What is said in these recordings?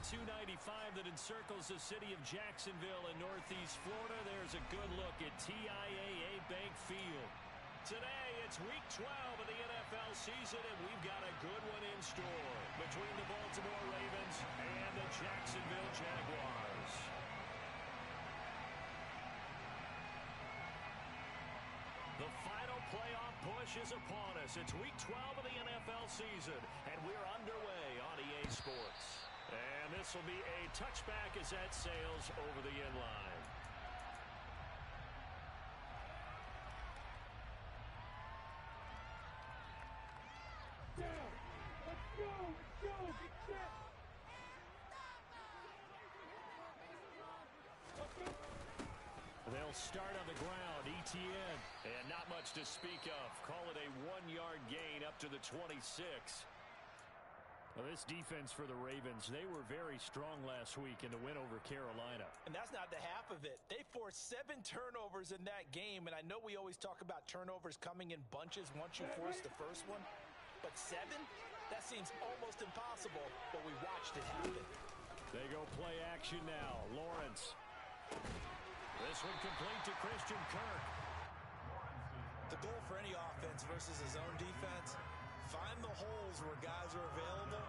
I-295 that encircles the city of Jacksonville in northeast Florida. There's a good look at TIAA Bank Field. Today, it's week 12 of the NFL season, and we've got a good one in store between the Baltimore Ravens and the Jacksonville Jaguars. The final playoff push is upon us. It's week 12 of the NFL season, and we're underway on EA Sports. And this will be a touchback as that sails over the end line. Let's go, get set. They'll start on the ground, ETN. And not much to speak of. Call it a 1-yard gain up to the 26. Well, this defense for the Ravens, they were very strong last week in the win over Carolina. And that's not the half of it. They forced 7 turnovers in that game, and I know we always talk about turnovers coming in bunches once you force the first one. But 7? That seems almost impossible, but we watched it happen. They go play action now. Lawrence. This one complete to Christian Kirk. The goal for any offense versus his own defense, find the holes where guys are available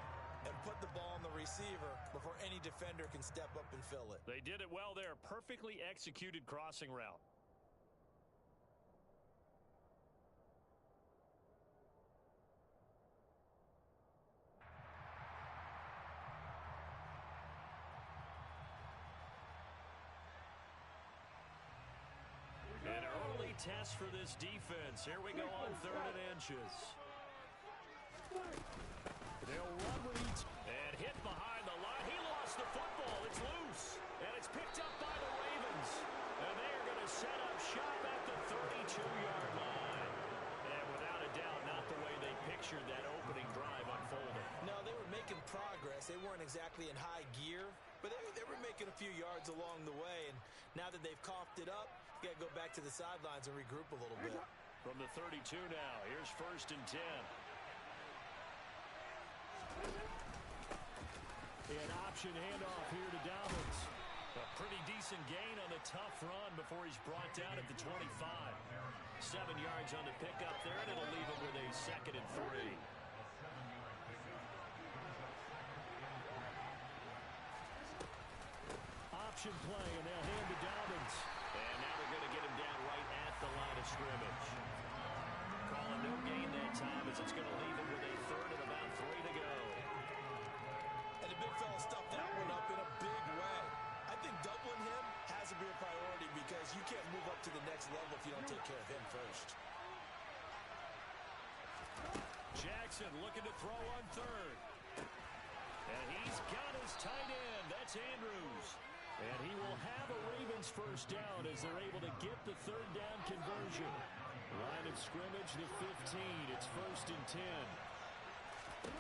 and put the ball on the receiver before any defender can step up and fill it. They did it well there. Perfectly executed crossing route. An early test for this defense. Here we go on 3rd and inches. They'll run with each and hit behind the line. He lost the football. It's loose. And it's picked up by the Ravens. And they are going to set up shop at the 32-yard line. And without a doubt, not the way they pictured that opening drive unfolding. No, they were making progress. They weren't exactly in high gear, but they were making a few yards along the way. And now that they've coughed it up, you got to go back to the sidelines and regroup a little bit. From the 32 now, here's 1st and 10. An option handoff here to Dobbins. A pretty decent gain on the tough run before he's brought down at the 25. 7 yards on the pickup there, and it'll leave him with a 2nd and 3. Option play, and they'll hand to Dobbins. And now they're going to get him down right at the line of scrimmage. Calling no gain that time as it's going to leave him with a 3rd and about 3 to go. And the big fella stuffed that one up in a big way. I think doubling him has to be a priority because you can't move up to the next level if you don't take care of him first. Jackson looking to throw on 3rd. And he's got his tight end. That's Andrews. And he will have a Ravens first down as they're able to get the 3rd down conversion. Line of scrimmage, the 15. It's 1st and 10.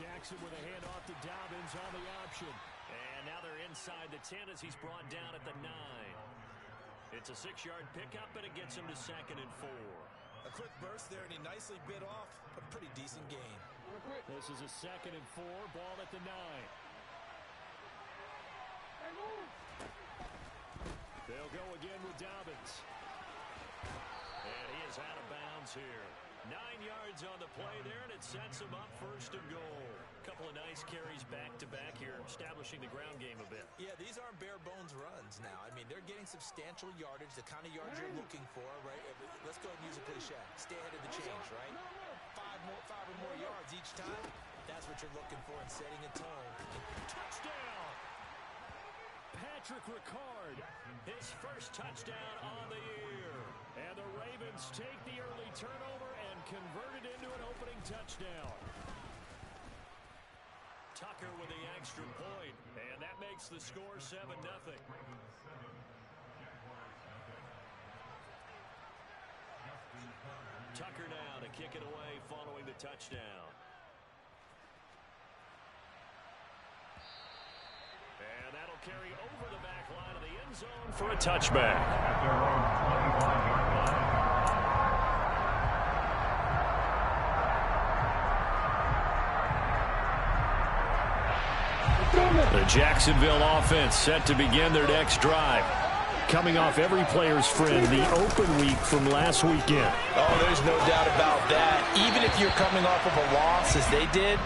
Jackson with a handoff to Dobbins on the option. And now they're inside the 10 as he's brought down at the 9. It's a 6-yard pickup, and it gets him to 2nd and 4. A quick burst there, and he nicely bit off a pretty decent gain. This is a 2nd and 4, ball at the 9. They'll go again with Dobbins. And he is out of bounds here. 9 yards on the play there, and it sets him up 1st and goal. A couple of nice carries back-to-back here, establishing the ground game a bit. Yeah, these aren't bare-bones runs now. I mean, they're getting substantial yardage, the kind of yards you're looking for, right? Let's go ahead and use a cliche. Stay ahead of the change, right? 5 or more yards each time. That's what you're looking for in setting a tone. Touchdown! Patrick Ricard, his first touchdown on the year. And the Ravens take the early turnover and convert it into an opening touchdown. Tucker with the extra point, and that makes the score 7-0. Tucker now to kick it away following the touchdown. And that'll carry over the back line of the end zone for a touchback. Jacksonville offense set to begin their next drive. Coming off every player's friend, the open week from last weekend. Oh, there's no doubt about that. Even if you're coming off of a loss as they did,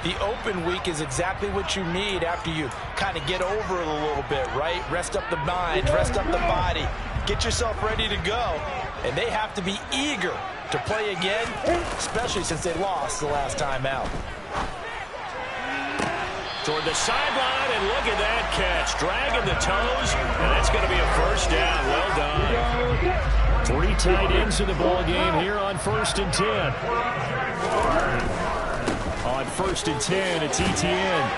the open week is exactly what you need after you kind of get over it a little bit, right? Rest up the mind, rest up the body, get yourself ready to go. And they have to be eager to play again, especially since they lost the last time out. Toward the sideline, and look at that catch. Dragging the toes, and that's going to be a first down. Well done. 3 tight ends in the ball game here on 1st and 10. On 1st and 10, it's Etienne.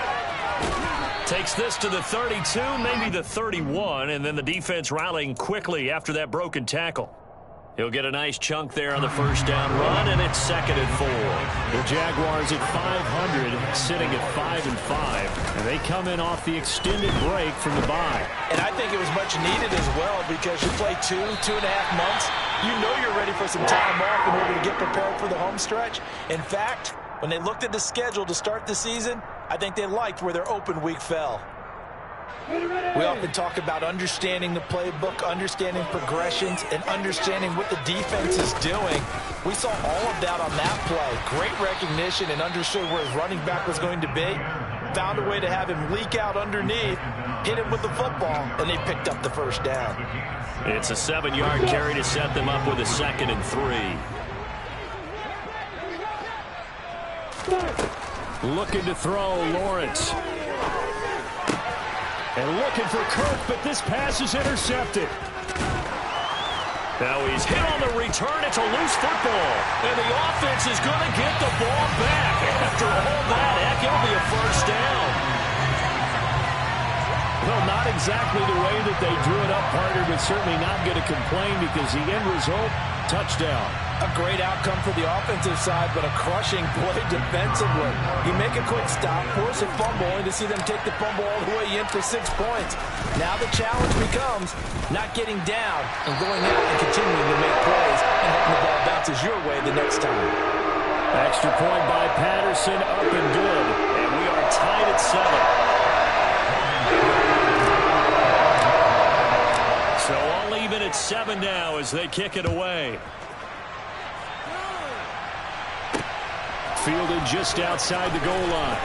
Takes this to the 32, maybe the 31, and then the defense rallying quickly after that broken tackle. He'll get a nice chunk there on the first down run, and it's 2nd and 4. The Jaguars at 500, sitting at 5-5, and they come in off the extended break from the bye. And I think it was much needed as well because you play 2.5 months. You know you're ready for some time off in order to get prepared for the home stretch. In fact, when they looked at the schedule to start the season, I think they liked where their open week fell. We often talk about understanding the playbook, understanding progressions, and understanding what the defense is doing. We saw all of that on that play. Great recognition and understood where his running back was going to be. Found a way to have him leak out underneath, hit him with the football, and they picked up the first down. It's a 7-yard carry to set them up with a 2nd and 3. Looking to throw, Lawrence. And looking for Kirk, but this pass is intercepted. Now he's hit on the return. It's a loose football. And the offense is going to get the ball back. After all that, heck, it'll be a first down. Well, not exactly the way that they drew it up, partner, but certainly not going to complain because the end result, touchdown. A great outcome for the offensive side, but a crushing play defensively. You make a quick stop, force a fumble, only to see them take the fumble all the way in for 6 points. Now the challenge becomes not getting down and going out and continuing to make plays and hoping the ball bounces your way the next time. Extra point by Patterson, up and good. And we are tied at 7. So all even at 7 now as they kick it away. Fielded just outside the goal line.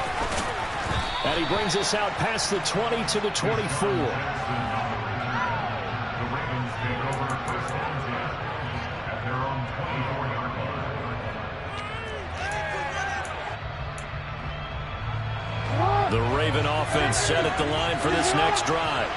And he brings us out past the 20 to the 24. The Raven offense set at the line for this next drive.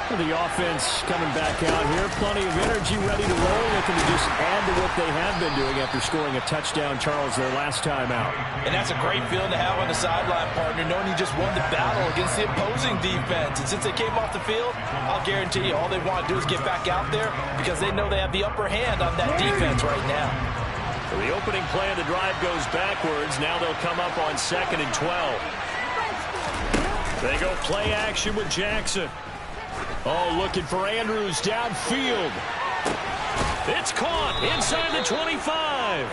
The offense coming back out here. Plenty of energy, ready to roll. Looking to just add to what they have been doing after scoring a touchdown, Charles, their last time out. And that's a great feeling to have on the sideline, partner, knowing you just won the battle against the opposing defense. And since they came off the field, I'll guarantee you all they want to do is get back out there because they know they have the upper hand on that defense right now. The opening play of the drive goes backwards. Now they'll come up on 2nd and 12. They go play action with Jackson. Oh, looking for Andrews downfield. It's caught inside the 25.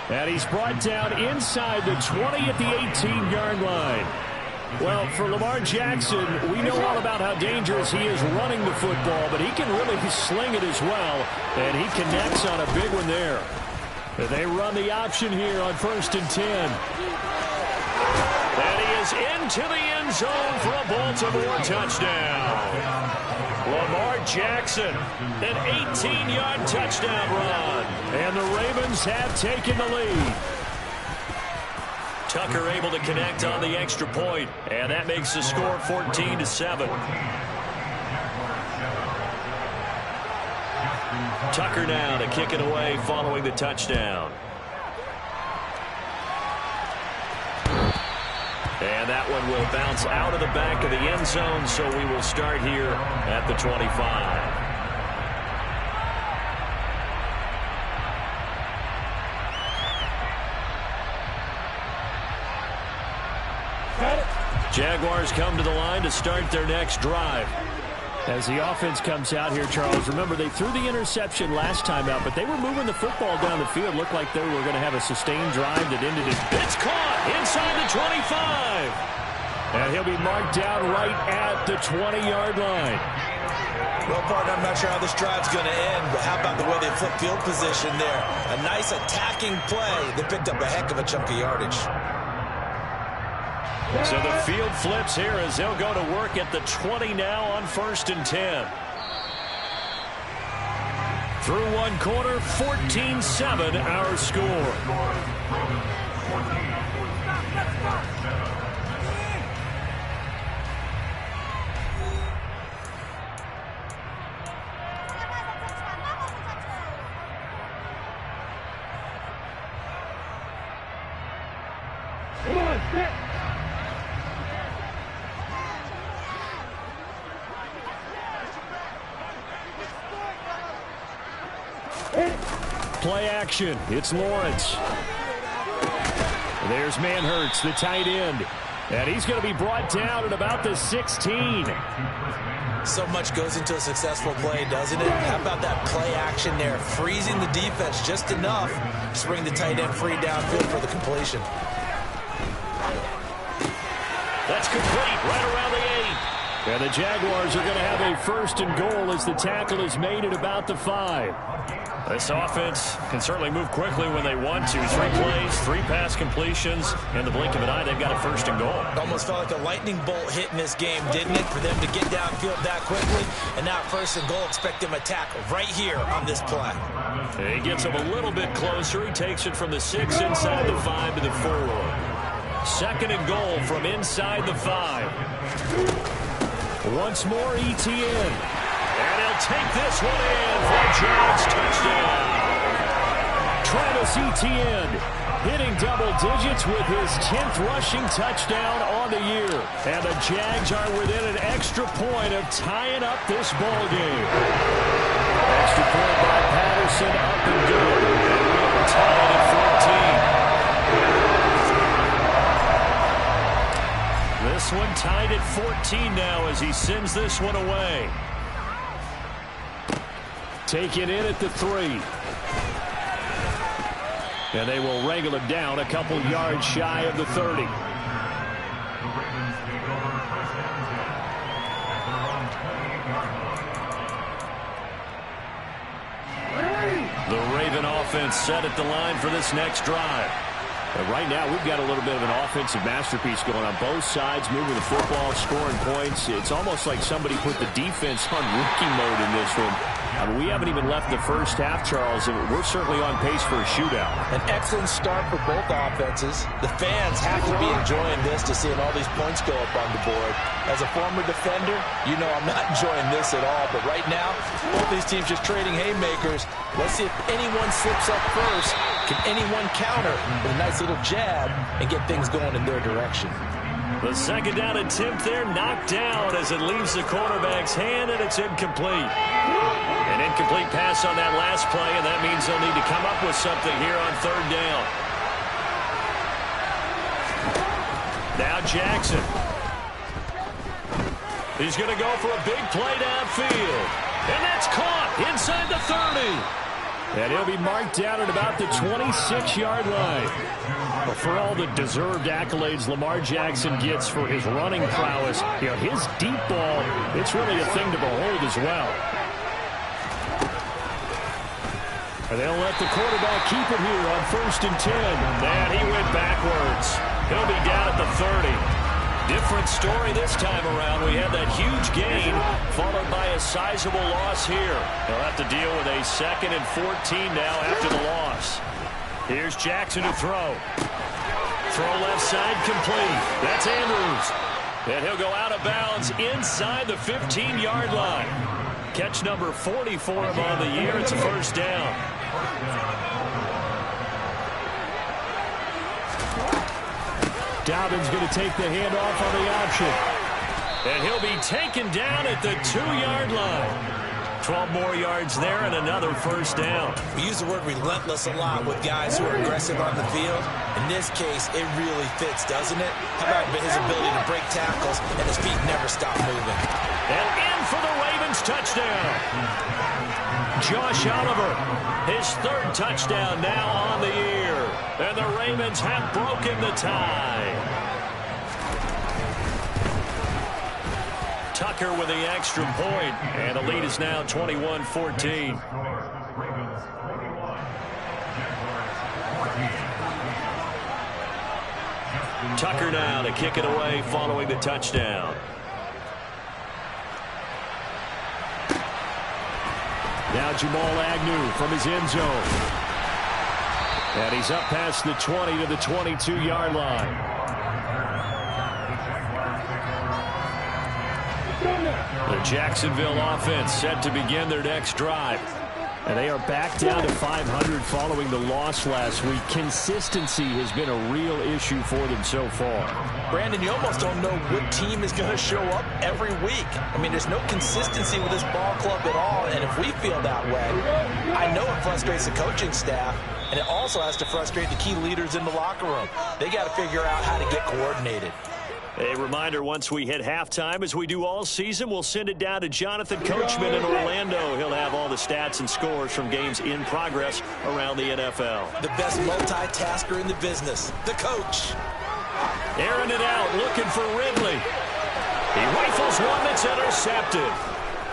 And he's brought down inside the 20 at the 18-yard line. Well, for Lamar Jackson, we know all about how dangerous he is running the football, but he can really sling it as well, and he connects on a big one there. They run the option here on 1st and 10. And he is into the end zone for a Baltimore touchdown. Lamar Jackson, an 18-yard touchdown run. And the Ravens have taken the lead. Tucker able to connect on the extra point, and that makes the score 14-7. Tucker now to kick it away following the touchdown. And that one will bounce out of the back of the end zone, so we will start here at the 25. Jaguars come to the line to start their next drive. As the offense comes out here, Charles, remember they threw the interception last time out, but they were moving the football down the field. Looked like they were going to have a sustained drive that ended it. It's caught inside the 25. And he'll be marked down right at the 20-yard line. Well, partner, I'm not sure how this drive's going to end, but how about the way they flip field position there? A nice attacking play. They picked up a heck of a chunk of yardage. So the field flips here as they'll go to work at the 20 now on 1st and 10. Through one quarter, 14-7 our score. Play action. It's Lawrence. There's Manhertz, the tight end. And he's going to be brought down at about the 16. So much goes into a successful play, doesn't it? How about that play action there? Freezing the defense just enough to bring the tight end free downfield for the completion. That's complete right around the 8. And the Jaguars are going to have a 1st and goal as the tackle is made at about the 5. This offense can certainly move quickly when they want to. 3 plays, 3 pass completions. In the blink of an eye, they've got a 1st and goal. It almost felt like a lightning bolt hit in this game, didn't it? For them to get downfield that quickly. And now 1st and goal, expect them to tackle right here on this play. He gets him a little bit closer. He takes it from the 6 inside the 5 to the 4. 2nd and goal from inside the 5. Once more, ETN. And he'll take this one in for a Jags touchdown. Travis Etienne hitting double digits with his 10th rushing touchdown on the year. And the Jags are within an extra point of tying up this ball game. Extra point by Patterson, up and good. And we are tied at 14. This one tied at 14 now as he sends this one away. Taken in at the 3. And they will wrangle him down a couple yards shy of the 30. The Raven offense set at the line for this next drive. But right now, we've got a little bit of an offensive masterpiece going on both sides, moving the football, scoring points. It's almost like somebody put the defense on rookie mode in this one. I mean, we haven't even left the first half, Charles, and we're certainly on pace for a shootout. An excellent start for both offenses. The fans have to be enjoying this to seeing all these points go up on the board. As a former defender, you know I'm not enjoying this at all. But right now, both these teams just trading haymakers. Let's see if anyone slips up first. Can anyone counter with a nice little jab and get things going in their direction? The 2nd down attempt there knocked down as it leaves the quarterback's hand, and it's incomplete. An incomplete pass on that last play, and that means they'll need to come up with something here on 3rd down. Now Jackson. He's going to go for a big play downfield. And that's caught inside the 30. And he'll be marked down at about the 26-yard line. But for all the deserved accolades Lamar Jackson gets for his running prowess, you know, his deep ball, it's really a thing to behold as well. And they'll let the quarterback keep it here on 1st and 10. And he went backwards. He'll be down at the 30. Different story this time around. We had that huge gain followed by a sizable loss here. They'll have to deal with a 2nd and 14 now after the loss. Here's Jackson to throw. Throw left side complete. That's Andrews. And he'll go out of bounds inside the 15-yard line. Catch number 40 for him on the year. It's a 1st down. Dobbins going to take the handoff on the option. And he'll be taken down at the 2-yard line. 12 more yards there and another 1st down. We use the word relentless a lot with guys who are aggressive on the field. In this case, it really fits, doesn't it? How about his ability to break tackles and his feet never stop moving? And in for the Ravens touchdown. Josh Oliver, his 3rd touchdown now on the year. And the Ravens have broken the tie. Tucker with the extra point, and the lead is now 21-14. Tucker now to kick it away following the touchdown. Now Jamal Agnew from his end zone. And he's up past the 20 to the 22-yard line. The Jacksonville offense set to begin their next drive. And they are back down to 500 following the loss last week. Consistency has been a real issue for them so far. Brandon, you almost don't know what team is going to show up every week. I mean, there's no consistency with this ball club at all, and if we feel that way, I know it frustrates the coaching staff, and it also has to frustrate the key leaders in the locker room. They got to figure out how to get coordinated. A reminder, once we hit halftime, as we do all season, we'll send it down to Jonathan Coachman in Orlando. He'll have all the stats and scores from games in progress around the NFL. The best multitasker in the business, the coach. Airing it out, looking for Ridley. He rifles one that's intercepted.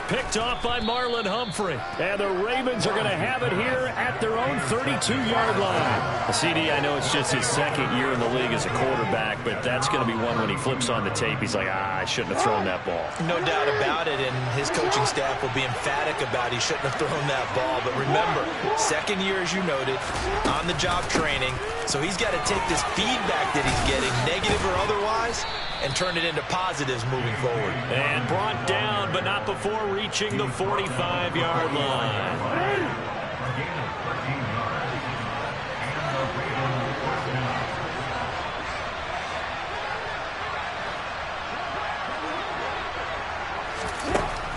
Picked off by Marlon Humphrey. And the Ravens are going to have it here at their own 32-yard line. CD, I know it's just his second year in the league as a quarterback, but that's going to be one when he flips on the tape. He's like, I shouldn't have thrown that ball. No doubt about it, and his coaching staff will be emphatic about he shouldn't have thrown that ball. But remember, second year, as you noted, on-the-job training, so he's got to take this feedback that he's getting, negative or otherwise, and turn it into positives moving forward. And brought down, but not before reaching the 45-yard line.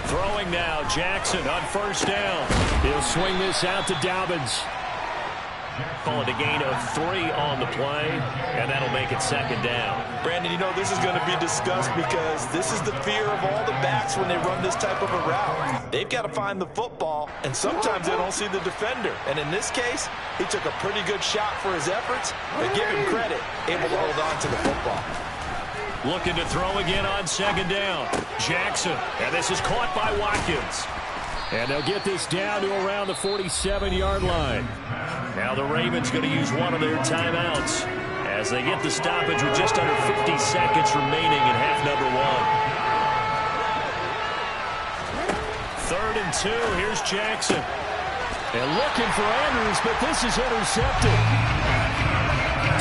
Throwing now, Jackson on first down. He'll swing this out to Dobbins. Call it a gain of 3 on the play, and that'll make it second down. Brandon, you know this is going to be discussed because this is the fear of all the backs when they run this type of a route. They've got to find the football, and sometimes they don't see the defender. And in this case, he took a pretty good shot for his efforts, but give him credit, able to hold on to the football. Looking to throw again on second down. Jackson, and this is caught by Watkins. And they'll get this down to around the 47-yard line. Now the Ravens going to use one of their timeouts as they get the stoppage with just under 50 seconds remaining in half number 1. 3rd and 2. Here's Jackson. And looking for Andrews, but this is intercepted.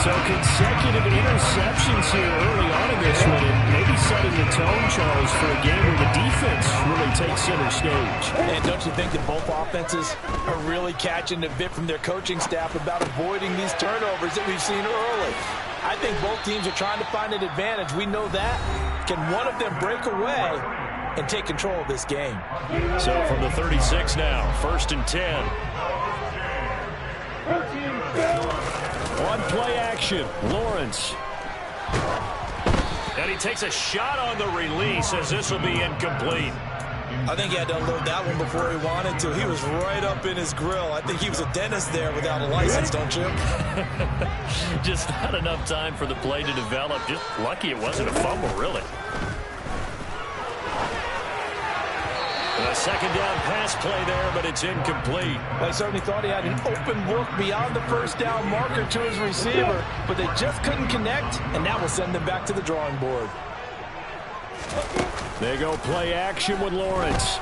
So consecutive interceptions here early on in this one, and maybe setting the tone, Charles, for a game where the defense really takes center stage. And don't you think that both offenses are really catching a bit from their coaching staff about avoiding these turnovers that we've seen early? I think both teams are trying to find an advantage. We know that. Can one of them break away and take control of this game? So from the 36 now, 1st and 10. On play action, Lawrence. And he takes a shot on the release as this will be incomplete. I think he had to unload that one before he wanted to. He was right up in his grill. I think he was a dentist there without a license, don't you? Just not enough time for the play to develop. Just lucky it wasn't a fumble, really. A second down pass play there, but it's incomplete. I certainly thought he had an open look beyond the first down marker to his receiver, but they just couldn't connect, and that will send them back to the drawing board. They go play action with Lawrence.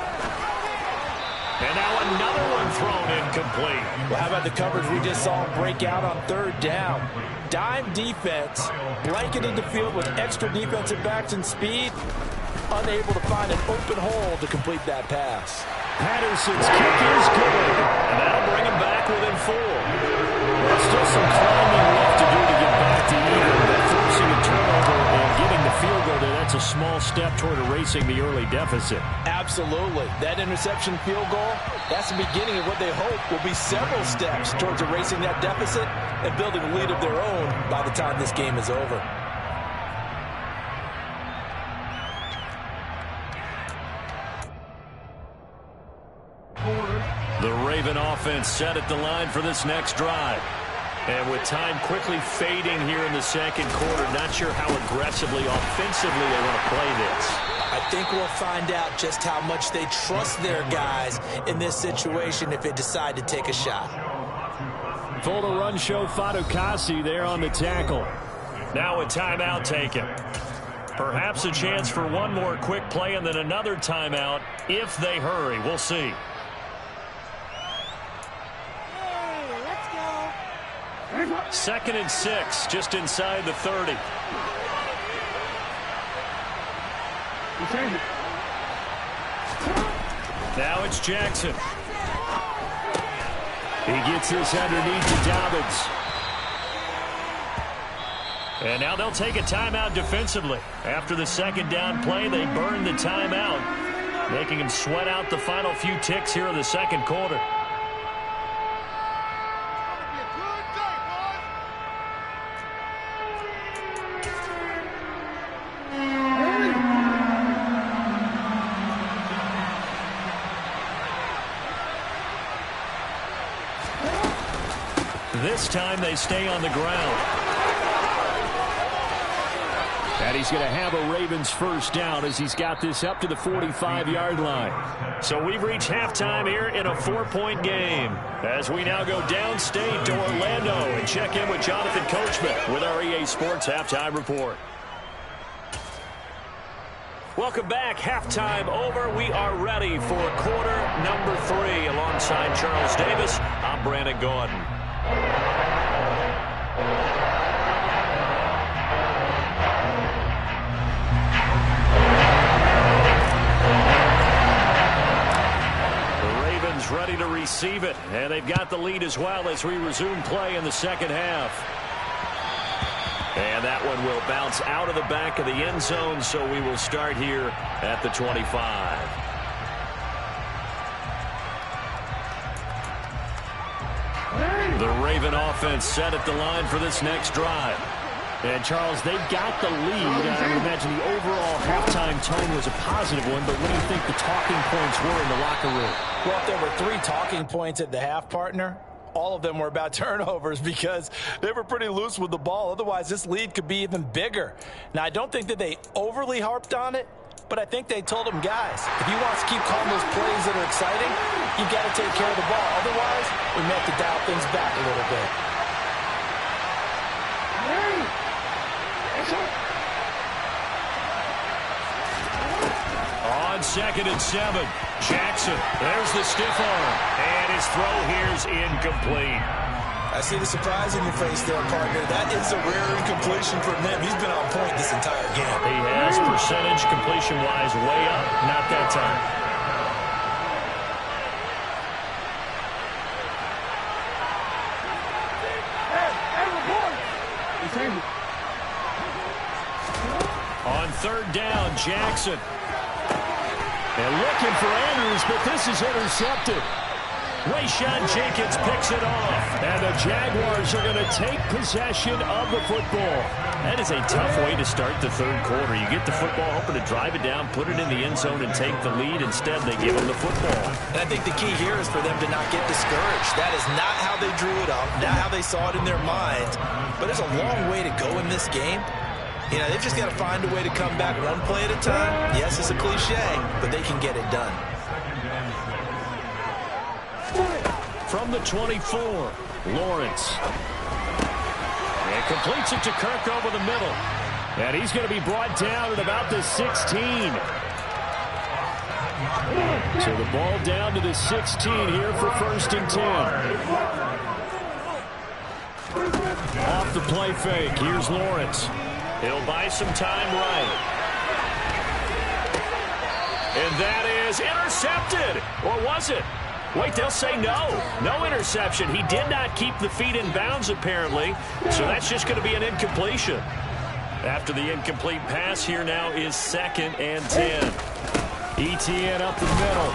And now another one thrown incomplete. Well, how about the coverage we just saw break out on 3rd down? Dime defense, blanketed the field with extra defensive backs and speed, unable to find an open hole to complete that pass. Patterson's kick is good, and that'll bring him back within 4. There's still some climbing left to do to get back to even, but forcing a turnover and getting the field goal there, that's a small step toward erasing the early deficit. Absolutely. That interception field goal, that's the beginning of what they hope will be several steps towards erasing that deficit and building a lead of their own by the time this game is over. The Raven offense set at the line for this next drive. And with time quickly fading here in the second quarter, not sure how aggressively, offensively they want to play this. I I think we'll find out just how much they trust their guys in this situation if they decide to take a shot. Full to run show Fatukasi there on the tackle. Now a timeout taken. Perhaps a chance for one more quick play and then another timeout if they hurry. We'll see. Second and 6, just inside the 30. Now it's Jackson. He gets this underneath to Dobbins. And now they'll take a timeout defensively. After the second down play, they burn the timeout, making him sweat out the final few ticks here in the second quarter. This time they stay on the ground. And he's going to have a Ravens first down as he's got this up to the 45-yard line. So we've reached halftime here in a 4-point game as we now go downstate to Orlando and check in with Jonathan Coachman with our EA Sports Halftime Report. Welcome back. Halftime over. We are ready for quarter number 3 alongside Charles Davis. I'm Brandon Gordon. Ready to receive it, and they've got the lead as well as we resume play in the second half. And that one will bounce out of the back of the end zone, so we will start here at the 25. The Raven offense set at the line for this next drive. And, Charles, they've got the lead. I would imagine the overall halftime tone was a positive one, but what do you think the talking points were in the locker room? Well, if there were 3 talking points at the half, partner, all of them were about turnovers because they were pretty loose with the ball. Otherwise, this lead could be even bigger. Now, I don't think that they overly harped on it, but I think they told them, guys, if you want to keep calling those plays that are exciting, you got to take care of the ball. Otherwise, we may have to dial things back a little bit. On 2nd and 7, Jackson, there's the stiff arm, and his throw here's incomplete. I see the surprise in your face there, partner. That is a rare incompletion from him. He's been on point this entire game. He has percentage completion-wise way up, not that time. On 3rd down, Jackson. And looking for Andrews, but this is intercepted. Rayshawn Jenkins picks it off. And the Jaguars are going to take possession of the football. That is a tough way to start the 3rd quarter. You get the football, hoping to drive it down, put it in the end zone, and take the lead. Instead, they give them the football. And I think the key here is for them to not get discouraged. That is not how they drew it up, not how they saw it in their minds. But there's a long way to go in this game. You know, they've just got to find a way to come back one play at a time. Yes, it's a cliche, but they can get it done. From the 24, Lawrence. And completes it to Kirk over the middle. And he's going to be brought down at about the 16. So the ball down to the 16 here for 1st and 10. Off the play fake, here's Lawrence. He'll buy some time right. And that is intercepted. Or was it? Wait, they'll say no. No interception. He did not keep the feet in bounds, apparently. So that's just going to be an incompletion. After the incomplete pass, here now is 2nd and 10. ETN up the middle.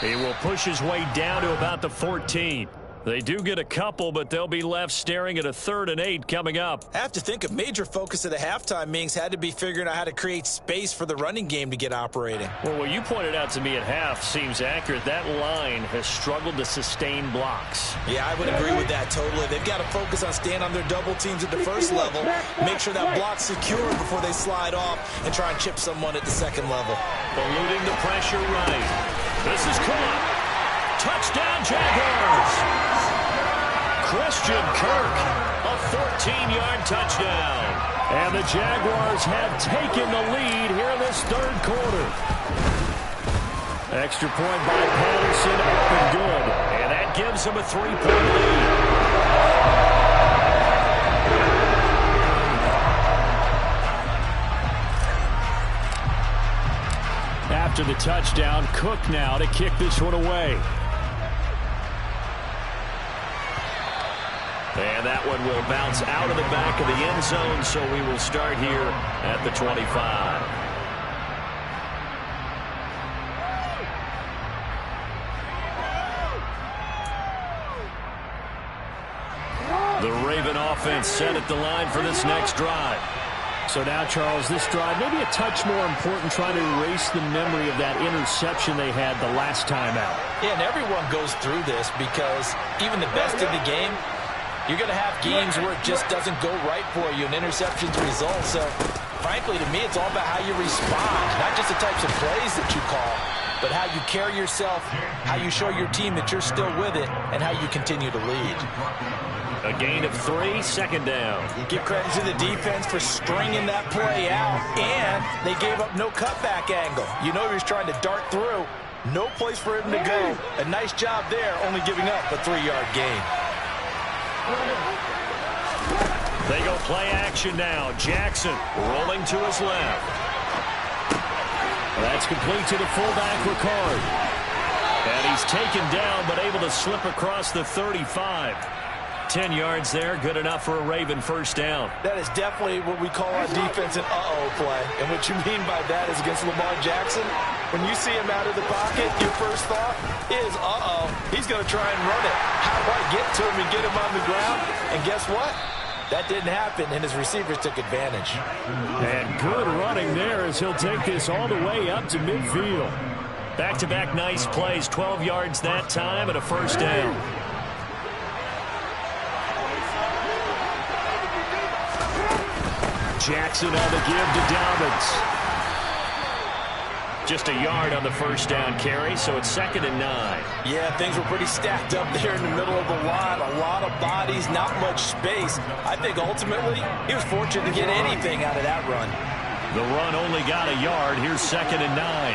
He will push his way down to about the 14. They do get a couple, but they'll be left staring at a 3rd and 8 coming up. I have to think a major focus of the halftime meetings had to be figuring out how to create space for the running game to get operating. Well, what you pointed out to me at half seems accurate. That line has struggled to sustain blocks. Yeah, I would agree with that totally. They've got to focus on staying on their double teams at the first level, make sure that block's secure before they slide off and try and chip someone at the second level. Eluding the pressure right. This is caught. Touchdown, Jaguars! Christian Kirk, a 14-yard touchdown. And the Jaguars have taken the lead here in this 3rd quarter. Extra point by Patterson, up and good. And that gives them a 3-point lead. After the touchdown, Cook now to kick this one away. And that one will bounce out of the back of the end zone, so we will start here at the 25. The Raven offense set at the line for this next drive. So now, Charles, this drive maybe a touch more important, trying to erase the memory of that interception they had the last time out. Yeah, and everyone goes through this because even the best in the game, you're going to have games where it just doesn't go right for you, and interceptions result. So, frankly, to me, it's all about how you respond, not just the types of plays that you call, but how you carry yourself, how you show your team that you're still with it, and how you continue to lead. A gain of 3, 2nd down. Give credit to the defense for stringing that play out, and they gave up no cutback angle. You know he was trying to dart through. No place for him to go. A nice job there, only giving up a 3-yard gain. They go play action now. Jackson rolling to his left. That's complete to the fullback, Ricard. And he's taken down, but able to slip across the 35. 10 yards there, good enough for a Raven 1st down. That is definitely what we call on defense an uh-oh play. And what you mean by that is against Lamar Jackson, when you see him out of the pocket, your first thought is, uh-oh, he's going to try and run it. How do I get to him and get him on the ground? And guess what? That didn't happen, and his receivers took advantage. And good running there as he'll take this all the way up to midfield. Back-to-back nice plays, 12 yards that time and a 1st down. Jackson on the give to Dobbins. Just a yard on the 1st down carry, so it's 2nd and 9. Yeah, things were pretty stacked up there in the middle of the line. A lot of bodies, not much space. I think ultimately he was fortunate to get anything out of that run. The run only got a yard. Here's 2nd and 9.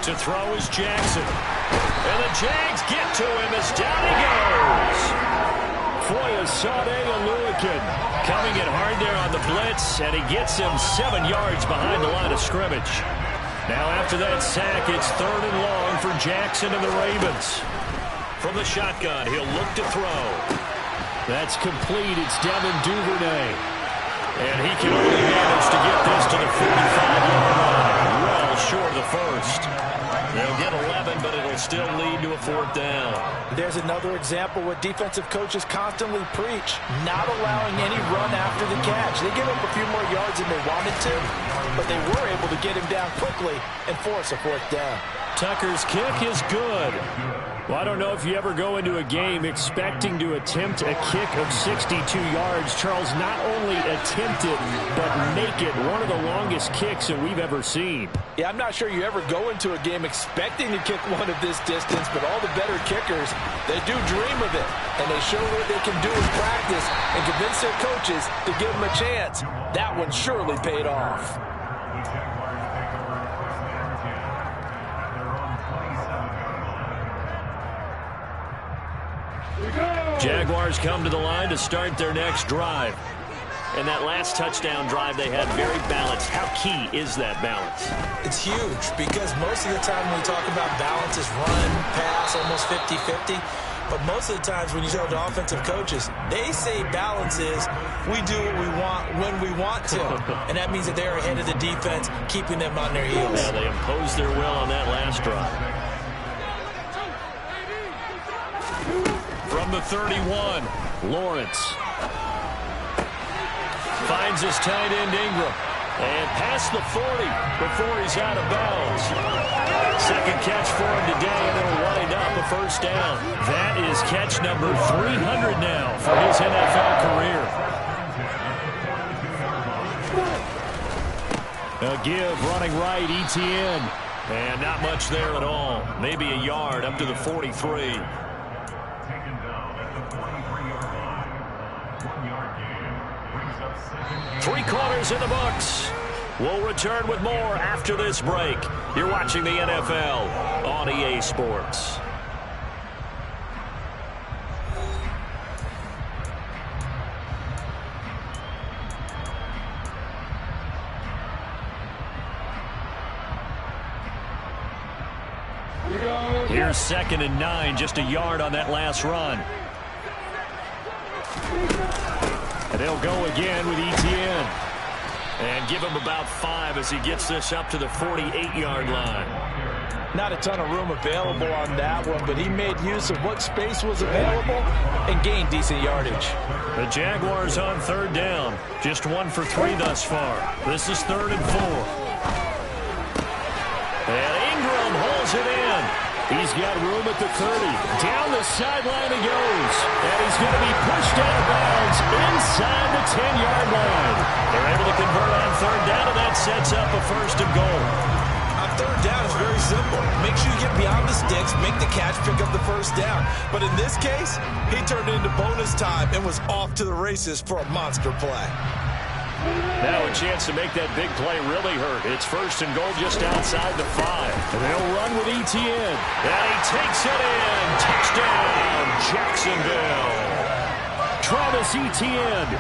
To throw is Jackson. And the Jags get to him as down he goes. Foyesade Aluakin coming in hard there on the blitz, and he gets him 7 yards behind the line of scrimmage. Now after that sack, it's 3rd and long for Jackson and the Ravens. From the shotgun, he'll look to throw. That's complete. It's Devin Duvernay. And he can only manage to get this to the 45-yard line. Well short of the 1st. They'll get 11, but it'll still lead to a 4th down. There's another example where defensive coaches constantly preach, not allowing any run after the catch. They give up a few more yards than they wanted to, but they were able to get him down quickly and force a 4th down. Tucker's kick is good. Well, I don't know if you ever go into a game expecting to attempt a kick of 62 yards. Charles, not only attempt it, but make it one of the longest kicks that we've ever seen. Yeah, I'm not sure you ever go into a game expecting to kick one of this distance, but all the better kickers, they do dream of it, and they show what they can do in practice and convince their coaches to give them a chance. That one surely paid off. Jaguars come to the line to start their next drive. And that last touchdown drive they had very balanced. How key is that balance? It's huge because most of the time when we talk about balance is run, pass, almost 50-50. But most of the times when you talk to offensive coaches, they say balance is we do what we want when we want to. And that means that they're ahead of the defense, keeping them on their heels. Yeah, they imposed their will on that last drive. the 31. Lawrence finds his tight end Ingram. And past the 40 before he's out of bounds. Second catch for him today, and it'll wind up a first down. That is catch number 300 now for his NFL career. A give running right, Etienne. And not much there at all. Maybe a yard up to the 43. Three quarters in the books. We'll return with more after this break. You're watching the NFL on EA Sports. Here's 2nd and 9, just a yard on that last run. And they'll go again with Etienne. And give him about 5 as he gets this up to the 48-yard line. Not a ton of room available on that one, but he made use of what space was available and gained decent yardage. The Jaguars on 3rd down. Just 1 for 3 thus far. This is 3rd and 4. And Ingram holds it in. He's got room at the 30. Down the sideline he goes. And he's going to be pushed out of bounds inside the 10-yard line. They're able to convert on 3rd down, and that sets up a 1st and goal. On 3rd down, it's very simple. Make sure you get beyond the sticks, make the catch, pick up the 1st down. But in this case, he turned it into bonus time and was off to the races for a monster play. Now a chance to make that big play really hurt. It's 1st and goal just outside the 5. And they'll run with Etienne. And he takes it in. Touchdown, Jacksonville. Travis Etienne,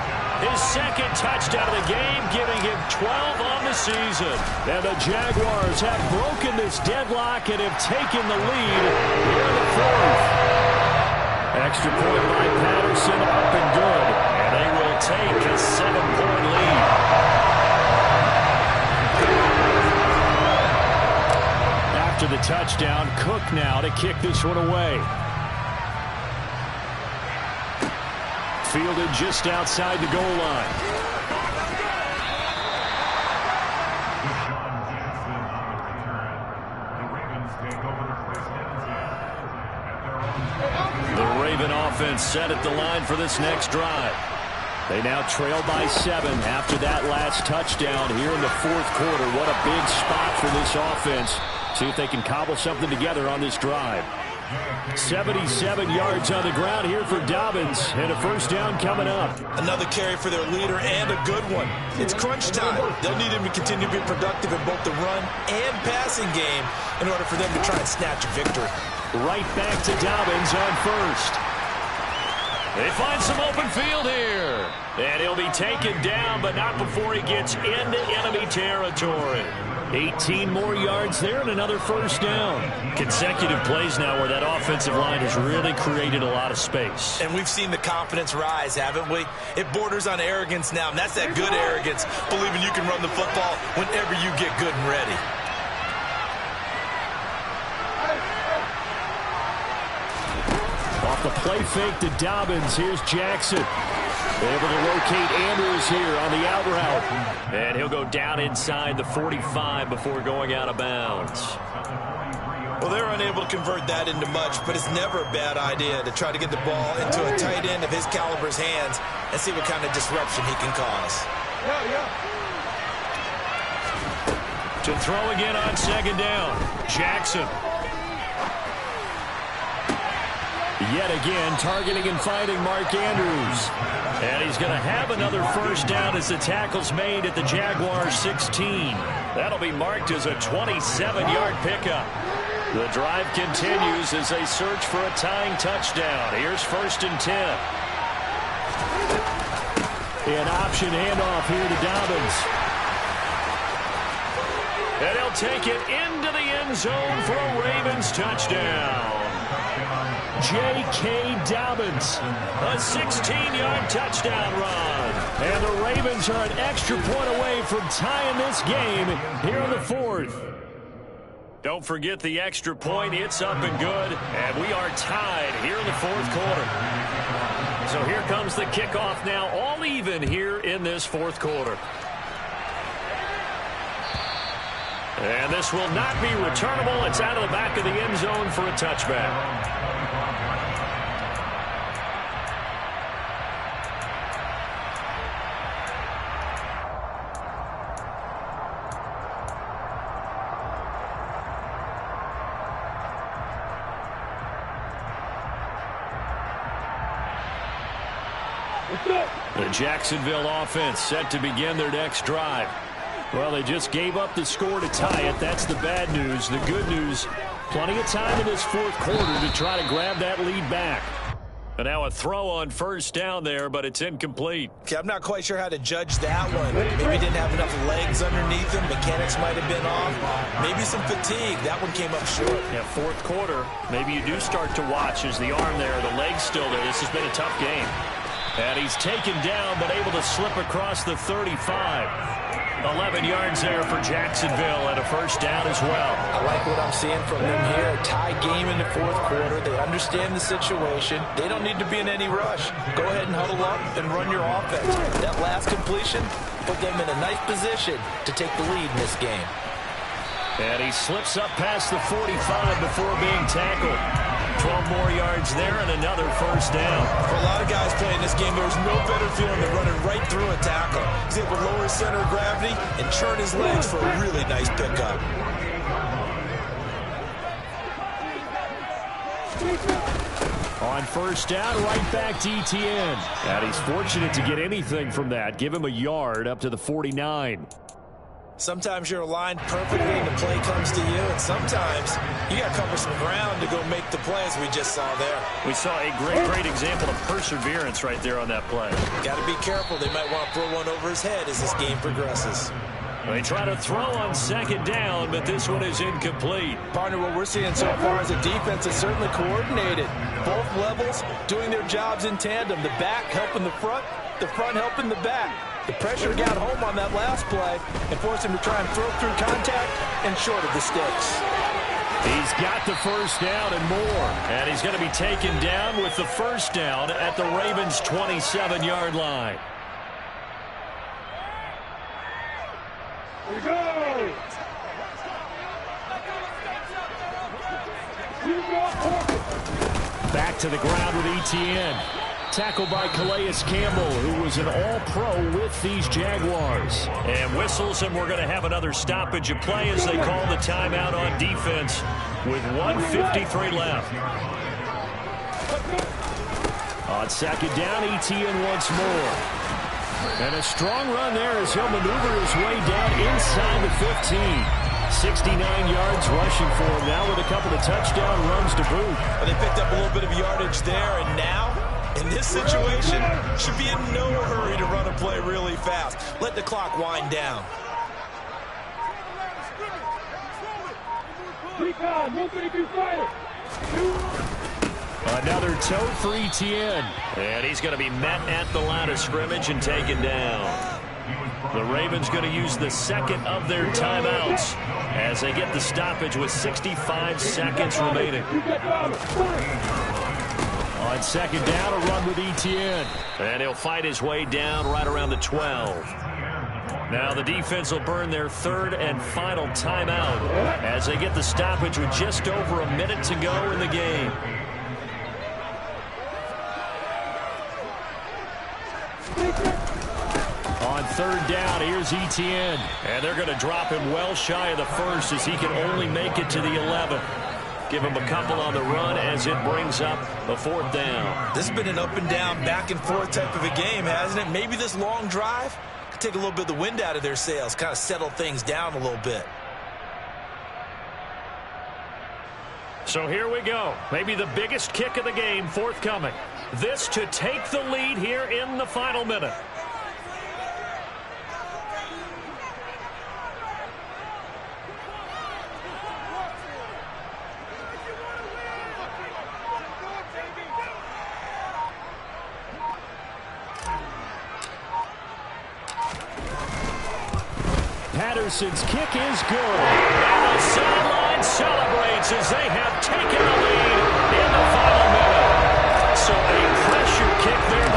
his 2nd touchdown of the game, giving him 12 on the season. And the Jaguars have broken this deadlock and have taken the lead here in the 4th. Extra point by Patterson, up and good. And they will take a 7-point lead. After the touchdown, Cook now to kick this one away. Fielded just outside the goal line. The Raven offense set at the line for this next drive. They now trail by 7 after that last touchdown here in the 4th quarter. What a big spot for this offense. See if they can cobble something together on this drive. 77 yards on the ground here for Dobbins, and a 1st down coming up. Another carry for their leader, and a good one. It's crunch time. They'll need him to continue to be productive in both the run and passing game in order for them to try and snatch a victory. Right back to Dobbins on 1st. They find some open field here. And he'll be taken down, but not before he gets into enemy territory. 18 more yards there and another 1st down. Consecutive plays now where that offensive line has really created a lot of space. And we've seen the confidence rise, haven't we? It borders on arrogance now, and that's that good arrogance, believing you can run the football whenever you get good and ready. Off the play fake to Dobbins, here's Jackson. Able to locate Andrews here on the out route. And he'll go down inside the 45 before going out of bounds. Well, they're unable to convert that into much, but it's never a bad idea to try to get the ball into a tight end of his caliber's hands and see what kind of disruption he can cause. To throw again on 2nd down, Jackson. Yet again, targeting and finding Mark Andrews. And he's going to have another 1st down as the tackle's made at the Jaguars 16. That'll be marked as a 27-yard pickup. The drive continues as they search for a tying touchdown. Here's 1st and 10. An option handoff here to Dobbins. And he'll take it into the end zone for a Ravens touchdown. J.K. Dobbins, a 16-yard touchdown run. And the Ravens are an extra point away from tying this game here in the 4th. Don't forget the extra point. It's up and good. And we are tied here in the 4th quarter. So here comes the kickoff now, all even here in this fourth quarter. And this will not be returnable. It's out of the back of the end zone for a touchback. The Jacksonville offense set to begin their next drive. Well, they just gave up the score to tie it. That's the bad news. The good news, plenty of time in this fourth quarter to try to grab that lead back. And now a throw on first down there, but it's incomplete. Okay, I'm not quite sure how to judge that one. Maybe didn't have enough legs underneath him. Mechanics might have been off. Maybe some fatigue. That one came up short. Yeah, fourth quarter, maybe you do start to watch as the arm there, the leg's still there. This has been a tough game. And he's taken down, but able to slip across the 35. 11 yards there for Jacksonville and a first down as well. I like what I'm seeing from them here. A tie game in the fourth quarter. They understand the situation. They don't need to be in any rush. Go ahead and huddle up and run your offense. That last completion put them in a nice position to take the lead in this game. And he slips up past the 45 before being tackled. 12 more yards there and another first down. For a lot of guys playing this game, there's no better feeling than running right through a tackle. He's able to lower his center of gravity and churn his legs for a really nice pickup. On first down, right back to ETN. And he's fortunate to get anything from that. Give him a yard up to the 49. Sometimes you're aligned perfectly and the play comes to you, and sometimes you got to cover some ground to go make the play, as we just saw there. We saw a great example of perseverance right there on that play. Got to be careful. They might want to throw one over his head as this game progresses. They try to throw on second down, but this one is incomplete. Partner, what we're seeing so far is a defense is certainly coordinated. Both levels doing their jobs in tandem. The back helping the front helping the back. The pressure got home on that last play and forced him to try and throw through contact and short of the sticks. He's got the first down and more. And he's going to be taken down with the first down at the Ravens' 27-yard line. Here we go! Back to the ground with ETN. Tackled by Calais Campbell, who was an all-pro with these Jaguars. And whistles, and we're going to have another stoppage of play as they call the timeout on defense with 1:53 left. On second down, ETN once more. And a strong run there as he'll maneuver his way down inside the 15. 69 yards rushing for him now with a couple of touchdown runs to boot. Well, they picked up a little bit of yardage there, and now, in this situation, should be in no hurry to run a play really fast. Let the clock wind down. Another toe for ETN. And he's going to be met at the line of scrimmage and taken down. The Ravens going to use the second of their timeouts as they get the stoppage with 65 seconds remaining. On second down, a run with ETN. And he'll fight his way down right around the 12. Now the defense will burn their third and final timeout as they get the stoppage with just over a minute to go in the game. On third down, here's ETN. And they're going to drop him well shy of the first as he can only make it to the 11. Give him a couple on the run as it brings up the fourth down. This has been an up and down, back and forth type of a game, hasn't it? Maybe this long drive could take a little bit of the wind out of their sails, kind of settle things down a little bit. So here we go. Maybe the biggest kick of the game forthcoming. This to take the lead here in the final minute. Patterson's kick is good. And the sideline celebrates as they have taken the lead in the final minute. So a pressure kick there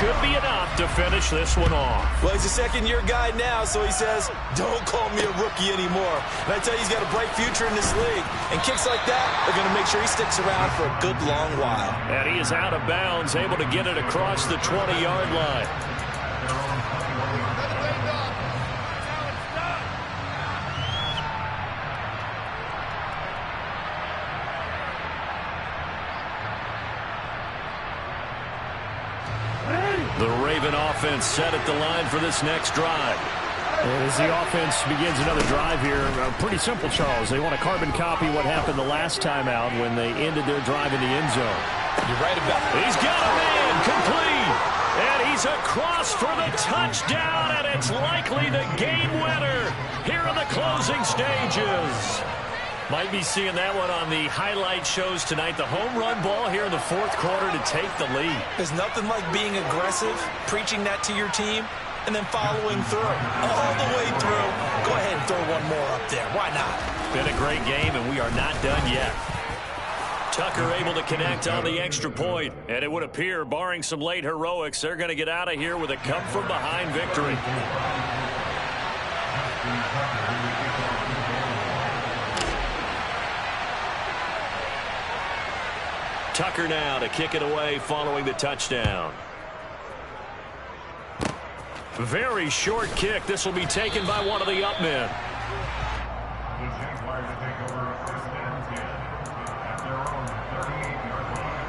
should be enough to finish this one off. Well, he's a second-year guy now, so he says, don't call me a rookie anymore. And I tell you, he's got a bright future in this league. And kicks like that are going to make sure he sticks around for a good long while. And he is out of bounds, able to get it across the 20-yard line. The Raven offense set at the line for this next drive. And as the offense begins another drive here, pretty simple, Charles. They want to carbon copy what happened the last time out when they ended their drive in the end zone. You're right about that. He's got a man complete. And he's across for the touchdown, and it's likely the game winner here in the closing stages. Might be seeing that one on the highlight shows tonight. The home run ball here in the fourth quarter to take the lead. There's nothing like being aggressive, preaching that to your team, and then following through. All the way through. Go ahead and throw one more up there. Why not? Been a great game, and we are not done yet. Tucker able to connect on the extra point. And it would appear, barring some late heroics, they're going to get out of here with a come-from-behind victory. Tucker now to kick it away following the touchdown. Very short kick. This will be taken by one of the up men. The Jaguars to take over first and 10 at their own 38-yard line.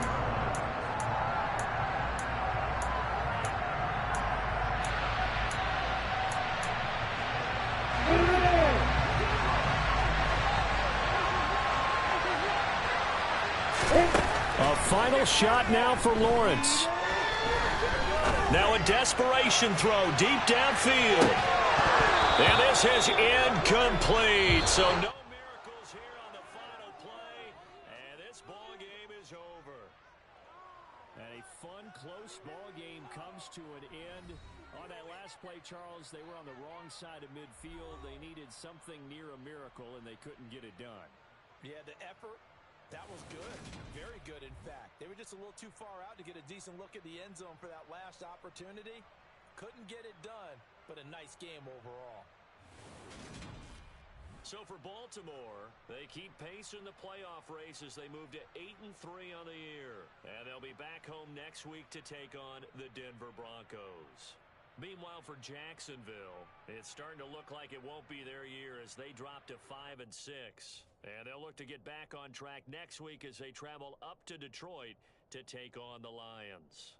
A final shot now for Lawrence. Now a desperation throw deep downfield. And this is incomplete. So no miracles here on the final play. And this ball game is over. And a fun, close ball game comes to an end. On that last play, Charles, they were on the wrong side of midfield. They needed something near a miracle, and they couldn't get it done. Yeah, the effort, that was good. Very good, in fact. They were just a little too far out to get a decent look at the end zone for that last opportunity. Couldn't get it done, but a nice game overall. So for Baltimore, they keep pace in the playoff race as they move to 8-3 on the year. And they'll be back home next week to take on the Denver Broncos. Meanwhile, for Jacksonville, it's starting to look like it won't be their year as they drop to 5-6. And they'll look to get back on track next week as they travel up to Detroit to take on the Lions.